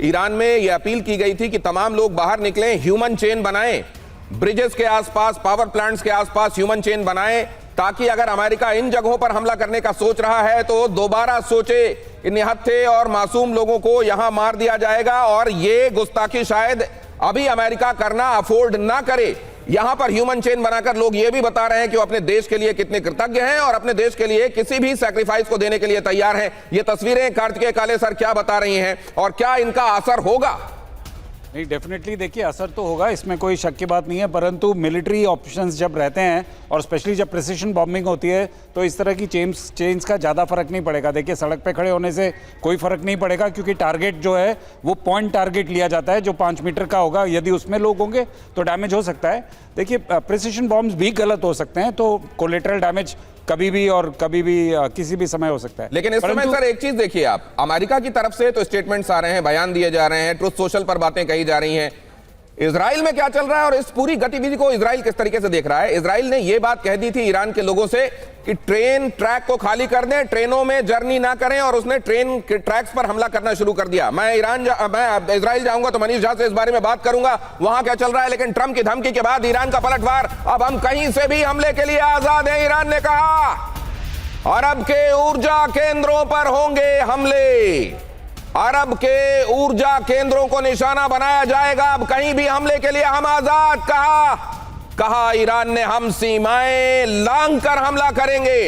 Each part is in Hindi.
ईरान में यह अपील की गई थी कि तमाम लोग बाहर निकलें, ह्यूमन चेन बनाएं, ब्रिजेस के आसपास, पावर प्लांट्स के आसपास ह्यूमन चेन बनाएं, ताकि अगर अमेरिका इन जगहों पर हमला करने का सोच रहा है तो दोबारा सोचे कि निहत्थे और मासूम लोगों को यहां मार दिया जाएगा और ये गुस्ताखी शायद अभी अमेरिका करना अफोर्ड ना करे। यहां पर ह्यूमन चेन बनाकर लोग ये भी बता रहे हैं कि वो अपने देश के लिए कितने कृतज्ञ हैं और अपने देश के लिए किसी भी सैक्रिफाइस को देने के लिए तैयार हैं। ये तस्वीरें कार्तिकेय काले सर क्या बता रही हैं और क्या इनका असर होगा? नहीं, डेफिनेटली देखिए असर तो होगा, इसमें कोई शक की बात नहीं है, परंतु मिलिट्री ऑप्शंस जब रहते हैं और स्पेशली जब प्रिसिशन बॉम्बिंग होती है तो इस तरह की चेन्स का ज़्यादा फर्क नहीं पड़ेगा। देखिए सड़क पे खड़े होने से कोई फर्क नहीं पड़ेगा, क्योंकि टारगेट जो है वो पॉइंट टारगेट लिया जाता है जो 5 मीटर का होगा। यदि उसमें लोग होंगे तो डैमेज हो सकता है। देखिए प्रिसिशन बॉम्ब्स भी गलत हो सकते हैं, तो कोलेटरल डैमेज कभी भी और कभी भी किसी भी समय हो सकता है। लेकिन इस समय सर एक चीज देखिए, आप अमेरिका की तरफ से तो स्टेटमेंट्स आ रहे हैं, बयान दिए जा रहे हैं, ट्रुथ सोशल पर बातें कही जा रही हैं। इजराइल में क्या चल रहा है और इस पूरी गतिविधि को इजराइल किस तरीके से देख रहा है? इजराइल ने यह बात कह दी थी ईरान के लोगों से कि ट्रेन ट्रैक को खाली कर दें, ट्रेनों में जर्नी ना करें, और उसने ट्रेन के ट्रैक्स पर हमला करना शुरू कर दिया। मैं इजराइल जाऊंगा तो मनीष झा से इस बारे में बात करूंगा वहां क्या चल रहा है। लेकिन ट्रंप की धमकी के बाद ईरान का पलटवार, अब हम कहीं से भी हमले के लिए आजाद हैं, ईरान ने कहा। अरब के ऊर्जा केंद्रों पर होंगे हमले, अरब के ऊर्जा केंद्रों को निशाना बनाया जाएगा, अब कहीं भी हमले के लिए हम आजाद। कहा ईरान ने हम सीमाएं लांघकर हमला करेंगे।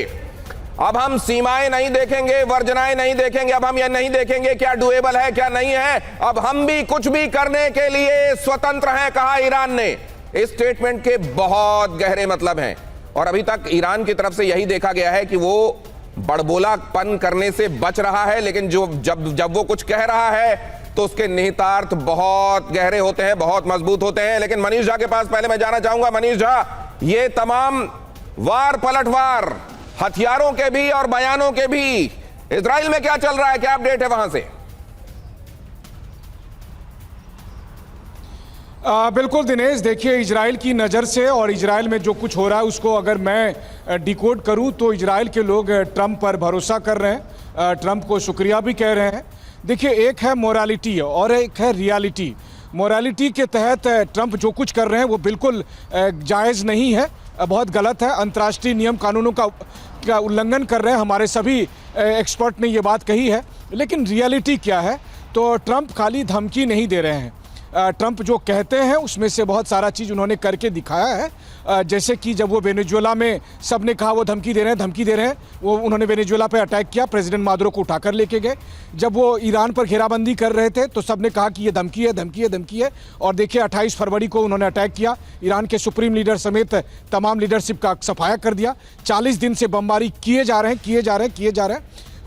अब हम सीमाएं नहीं देखेंगे, वर्जनाएं नहीं देखेंगे, अब हम यह नहीं देखेंगे क्या डुएबल है क्या नहीं है, अब हम भी कुछ भी करने के लिए स्वतंत्र हैं, कहा ईरान ने। इस स्टेटमेंट के बहुत गहरे मतलब हैं और अभी तक ईरान की तरफ से यही देखा गया है कि वो बड़बोलापन करने से बच रहा है, लेकिन जब वो कुछ कह रहा है तो उसके निहितार्थ बहुत गहरे होते हैं, बहुत मजबूत होते हैं। लेकिन मनीष झा के पास पहले मैं जाना चाहूंगा। मनीष झा, ये तमाम वार पलटवार हथियारों के भी और बयानों के भी, इजराइल में क्या चल रहा है, क्या अपडेट है वहां से? बिल्कुल दिनेश, देखिए इजराइल की नज़र से और इजराइल में जो कुछ हो रहा है उसको अगर मैं डिकोड करूं तो इजराइल के लोग ट्रंप पर भरोसा कर रहे हैं, ट्रंप को शुक्रिया भी कह रहे हैं। देखिए एक है मोरालिटी और एक है रियलिटी। मोरालिटी के तहत ट्रंप जो कुछ कर रहे हैं वो बिल्कुल जायज़ नहीं है, बहुत गलत है, अंतर्राष्ट्रीय नियम कानूनों का उल्लंघन कर रहे हैं, हमारे सभी एक्सपर्ट ने ये बात कही है। लेकिन रियलिटी क्या है, तो ट्रंप खाली धमकी नहीं दे रहे हैं, ट्रंप जो कहते हैं उसमें से बहुत सारा चीज़ उन्होंने करके दिखाया है। जैसे कि जब वो वेनेजुएला में सब ने कहा वो धमकी दे रहे हैं, वो उन्होंने वेनेजुएला पे अटैक किया, प्रेसिडेंट मादुरो को उठाकर लेके गए। जब वो ईरान पर घेराबंदी कर रहे थे तो सब ने कहा कि ये धमकी है, और देखिए 28 फरवरी को उन्होंने अटैक किया, ईरान के सुप्रीम लीडर समेत तमाम लीडरशिप का सफाया कर दिया। 40 दिन से बमबारी किए जा रहे हैं।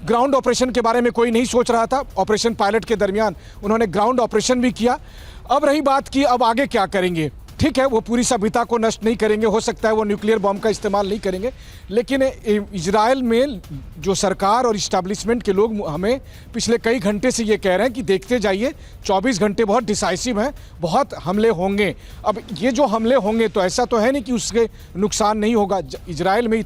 ग्राउंड ऑपरेशन के बारे में कोई नहीं सोच रहा था, ऑपरेशन पायलट के दरमियान उन्होंने ग्राउंड ऑपरेशन भी किया। अब रही बात कि अब आगे क्या करेंगे, ठीक है वो पूरी सभ्यता को नष्ट नहीं करेंगे, हो सकता है वो न्यूक्लियर बम का इस्तेमाल नहीं करेंगे, लेकिन इजराइल में जो सरकार और इस्टेब्लिशमेंट के लोग हमें पिछले कई घंटे से ये कह रहे हैं कि देखते जाइए 24 घंटे बहुत डिसाइसिव हैं, बहुत हमले होंगे। अब ये जो हमले होंगे तो ऐसा तो है नहीं कि उसके नुकसान नहीं होगा। इजराइल में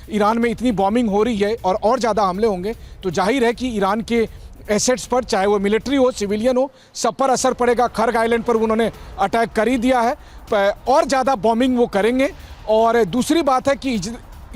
ईरान में इतनी बॉम्बिंग हो रही है और ज़्यादा हमले होंगे तो जाहिर है कि ईरान के एसेट्स पर, चाहे वो मिलिट्री हो सिविलियन हो, सब पर असर पड़ेगा। खर्ग आइलैंड पर उन्होंने अटैक कर ही दिया है, और ज़्यादा बॉम्बिंग वो करेंगे। और दूसरी बात है कि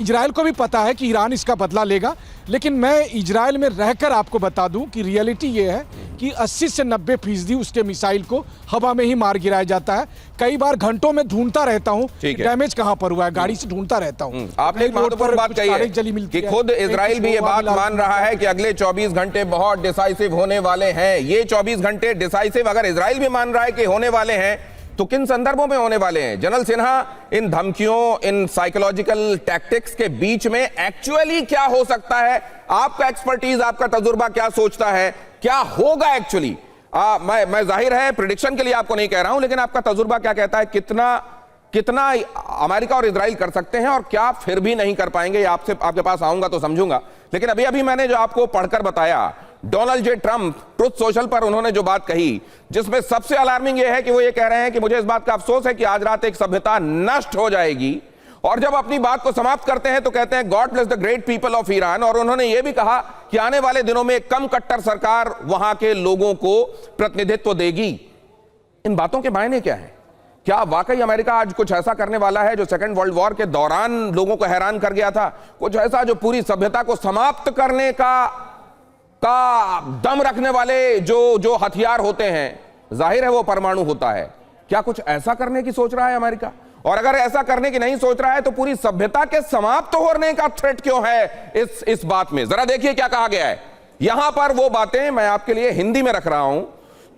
इजराइल को भी पता है कि ईरान इसका बदला लेगा, लेकिन मैं इजराइल में रहकर आपको बता दूं कि रियलिटी ये है कि 80 से 90% उसके मिसाइल को हवा में ही मार गिराया जाता है। कई बार घंटों में ढूंढता रहता हूं डैमेज कहां पर हुआ है, गाड़ी से ढूंढता रहता हूं। आपने एक महत्वपूर्ण बात कही है कि खुद इजराइल भी ये बात मान रहा है कि अगले 24 घंटे बहुत डिसाइसिव होने वाले हैं। ये 24 घंटे डिसाइसिव अगर इजराइल भी मान रहा है कि होने वाले हैं तो किन संदर्भों में होने वाले हैं? जनरल सिन्हा, इन धमकियों, इन साइकोलॉजिकल टैक्टिक्स के बीच में एक्चुअली क्या हो सकता है? आपका एक्सपर्टीज, आपका तजुर्बा क्या सोचता है, क्या होगा एक्चुअली? मैं जाहिर है प्रेडिक्शन के लिए आपको नहीं कह रहा हूं, लेकिन आपका तजुर्बा क्या कहता है, कितना अमेरिका और इजराइल कर सकते हैं और क्या फिर भी नहीं कर पाएंगे? आपके पास आऊंगा तो समझूंगा। लेकिन अभी मैंने जो आपको पढ़कर बताया, Donald J Trump truth social पर उन्होंने जो बात कही, जिसमें सबसे अलार्मिंग यह है कि वो ये कह रहे हैं कि मुझे इस बात का अफसोस है कि आज रात एक सभ्यता नष्ट हो जाएगी और जब अपनी बात को समाप्त करते हैं तो कहते हैं God bless the great people of Iran, और उन्होंने यह भी कहा कि आने वाले दिनों में कम कट्टर सरकार वहां के लोगों को प्रतिनिधित्व देगी। इन बातों के मायने क्या है? क्या वाकई अमेरिका आज कुछ ऐसा करने वाला है जो सेकेंड वर्ल्ड वॉर के दौरान लोगों को हैरान कर गया था? कुछ ऐसा जो पूरी सभ्यता को समाप्त करने का दम रखने वाले जो हथियार होते हैं, जाहिर है वो परमाणु होता है। क्या कुछ ऐसा करने की सोच रहा है अमेरिका? और अगर ऐसा करने की नहीं सोच रहा है तो पूरी सभ्यता के समाप्त होने का थ्रेट क्यों है इस बात में? जरा देखिए क्या कहा गया है यहां पर। वो बातें मैं आपके लिए हिंदी में रख रहा हूं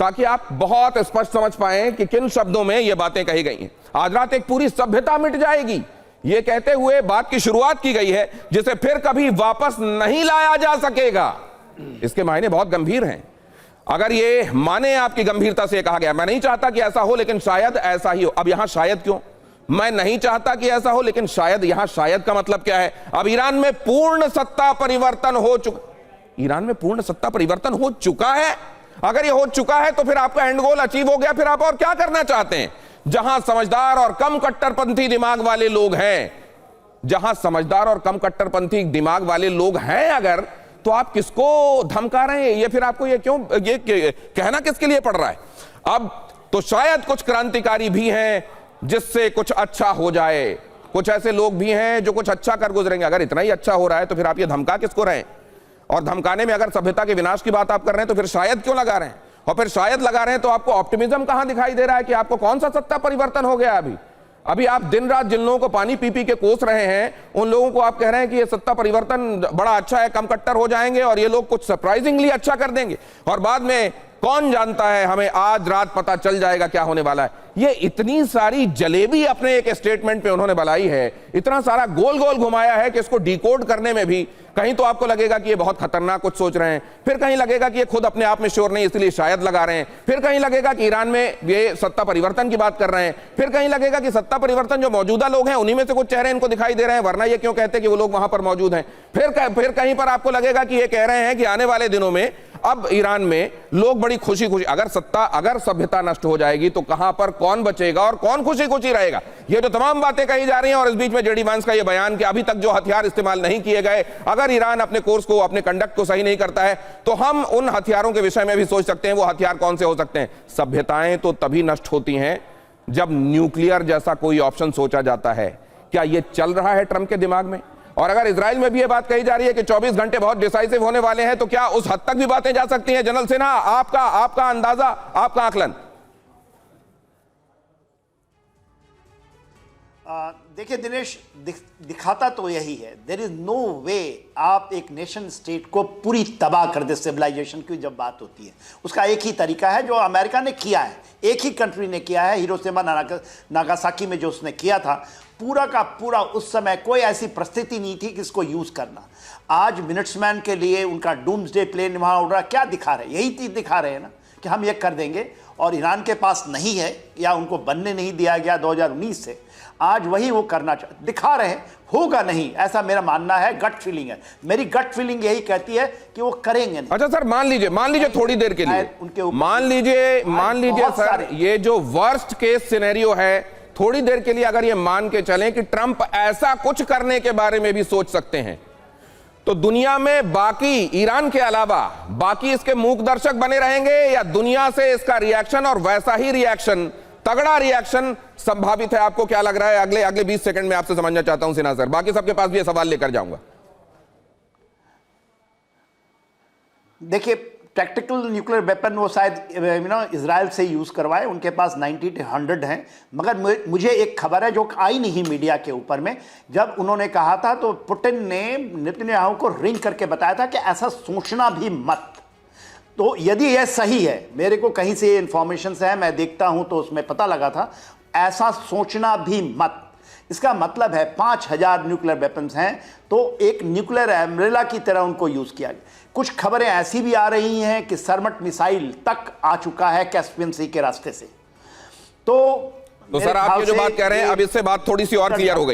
ताकि आप बहुत स्पष्ट समझ पाएं कि किन शब्दों में ये बातें कही गई हैं। आज रात एक पूरी सभ्यता मिट जाएगी, ये कहते हुए बात की शुरुआत की गई है, जिसे फिर कभी वापस नहीं लाया जा सकेगा। इसके मायने बहुत गंभीर हैं। अगर ये माने आपकी गंभीरता से कहा गया, मैं नहीं चाहता कि ऐसा हो लेकिन शायद ऐसा ही हो। अब यहां शायद क्यों? मैं नहीं चाहता कि ऐसा हो लेकिन शायद, यहां शायद का मतलब क्या है? अब ईरान में पूर्ण सत्ता परिवर्तन हो चुका। ईरान में पूर्ण सत्ता परिवर्तन हो चुका है। अगर ये हो चुका है तो फिर आपका एंड गोल अचीव हो गया। फिर आप और क्या करना चाहते हैं? जहां समझदार और कम कट्टरपंथी दिमाग वाले लोग हैं, जहां समझदार और कम कट्टरपंथी दिमाग वाले लोग हैं अगर, तो आप किसको धमका रहे हैं? ये फिर आपको ये क्यों, ये कहना किसके लिए पड़ रहा है? अब तो शायद कुछ क्रांतिकारी भी हैं जिससे कुछ अच्छा हो जाए, कुछ ऐसे लोग भी हैं जो कुछ अच्छा कर गुजरेंगे। अगर इतना ही अच्छा हो रहा है तो फिर आप ये धमका किसको रहे हैं? और धमकाने में अगर सभ्यता के विनाश की बात आप कर रहे हैं तो फिर शायद क्यों लगा रहे हैं? और फिर शायद लगा रहे हैं तो आपको ऑप्टिमिज्म कहां दिखाई दे रहा है कि आपको कौन सा सत्ता परिवर्तन हो गया? अभी आप दिन रात जिन लोगों को पानी पी पी के कोस रहे हैं, उन लोगों को आप कह रहे हैं कि ये सत्ता परिवर्तन बड़ा अच्छा है, कम कट्टर हो जाएंगे और ये लोग कुछ सरप्राइजिंगली अच्छा कर देंगे, और बाद में कौन जानता है, हमें आज रात पता चल जाएगा क्या होने वाला है। ये इतनी सारी जलेबी अपने एक स्टेटमेंट पे उन्होंने बनाई है, इतना सारा गोल गोल घुमाया है कि इसको डिकोड करने में भी कहीं तो आपको लगेगा कि ये बहुत खतरनाक कुछ सोच रहे हैं, फिर कहीं लगेगा कि ये खुद अपने आप में श्योर नहीं इसलिए शायद लगा रहे हैं, फिर कहीं लगेगा कि ईरान में ये सत्ता परिवर्तन की बात कर रहे हैं, फिर कहीं लगेगा कि सत्ता परिवर्तन जो मौजूदा लोग हैं उन्हीं में से कुछ चेहरे इनको दिखाई दे रहे हैं, वरना ये क्यों कहते कि वो लोग वहां पर मौजूद हैं। फिर कहीं पर आपको लगेगा कि ये कह रहे हैं कि आने वाले दिनों में अब ईरान में लोग बड़ी खुशी खुशी, अगर सभ्यता नष्ट हो जाएगी तो कहां पर कौन बचेगा और कौन खुशी खुशी रहेगा? ये जो तमाम बातें कही जा रही हैं, और इस बीच में जेडी वांस का ये बयान कि अभी तक जो हथियार इस्तेमाल नहीं किए गए, अगर ईरान अपने कोर्स को, अपने कंडक्ट को सही नहीं करता है तो हम उन हथियारों के विषय में भी सोच सकते हैं। वो हथियार कौन से हो सकते हैं? सभ्यताएं तो तभी नष्ट होती हैं जब न्यूक्लियर जैसा कोई ऑप्शन सोचा जाता है। क्या यह चल रहा है ट्रंप के दिमाग में? और अगर इजराइल में भी यह बात कही जा रही है कि 24 घंटे बहुत डिसाइसिव होने वाले हैं, तो क्या उस हद तक भी बातें जा सकती हैं? जनरल सिन्हा, आपका अंदाजा, आपका आकलन। देखिए दिनेश, दिखाता तो यही है, देयर इज नो वे आप एक नेशन स्टेट को पूरी तबाह कर दे। सिविलाइजेशन की जब बात होती है उसका एक ही तरीका है जो अमेरिका ने किया है, एक ही कंट्री ने किया है। हिरोशिमा नागासाकी में जो उसने किया था, पूरा का पूरा उस समय कोई ऐसी परिस्थिति नहीं थी कि इसको यूज करना। आज मिनट्समैन के लिए उनका डूम्सडे प्लेन वहां उड़ रहा, क्या दिखा रहे हैं? यही चीज दिखा रहे हैं ना कि हम ये कर देंगे, और ईरान के पास नहीं है या उनको बनने नहीं दिया गया 2019 से। आज वही वो करना दिखा रहे हैं, होगा नहीं ऐसा मेरा मानना है, गट फीलिंग है मेरी। गट फीलिंग यही कहती है कि वो करेंगे नहीं। अच्छा सर, मान लीजिए थोड़ी देर के लिए उनके मान लीजिए सर, ये जो वर्स्ट केस सिनेरियो है, थोड़ी देर के लिए अगर ये मान के चलें कि ट्रंप ऐसा कुछ करने के बारे में भी सोच सकते हैं, तो दुनिया में बाकी, ईरान के अलावा बाकी इसके मूक दर्शक बने रहेंगे, या दुनिया से इसका रिएक्शन और वैसा ही रिएक्शन, तगड़ा रिएक्शन संभावित है? आपको क्या लग रहा है? अगले 20 सेकंड में आपसे समझना चाहता हूं सिन्हा सर, बाकी सबके पास भी ये सवाल लेकर जाऊंगा। देखिए, टैक्टिकल न्यूक्लियर वेपन वो शायद इजराइल से यूज करवाए, उनके पास 90 to 100 हैं। मगर मुझे एक खबर है जो आई नहीं मीडिया के ऊपर में, जब उन्होंने कहा था तो पुतिन ने नेतन्याहू को रिंग करके बताया था कि ऐसा सोचना भी मत। तो यदि यह सही है, मेरे को कहीं से इंफॉर्मेशन है, मैं देखता हूं तो उसमें पता लगा था, ऐसा सोचना भी मत। इसका मतलब है 5000 न्यूक्लियर वेपन्स हैं, तो एक न्यूक्लियर एम्ब्रेला की तरह उनको यूज किया गया। कुछ खबरें ऐसी भी आ रही हैं कि सरमट मिसाइल तक आ चुका है कैस्पियन सी के रास्ते से। तो सर आप ये जो बात कह रहे हैं, अब इससे बात थोड़ी सी और क्लियर हो गई।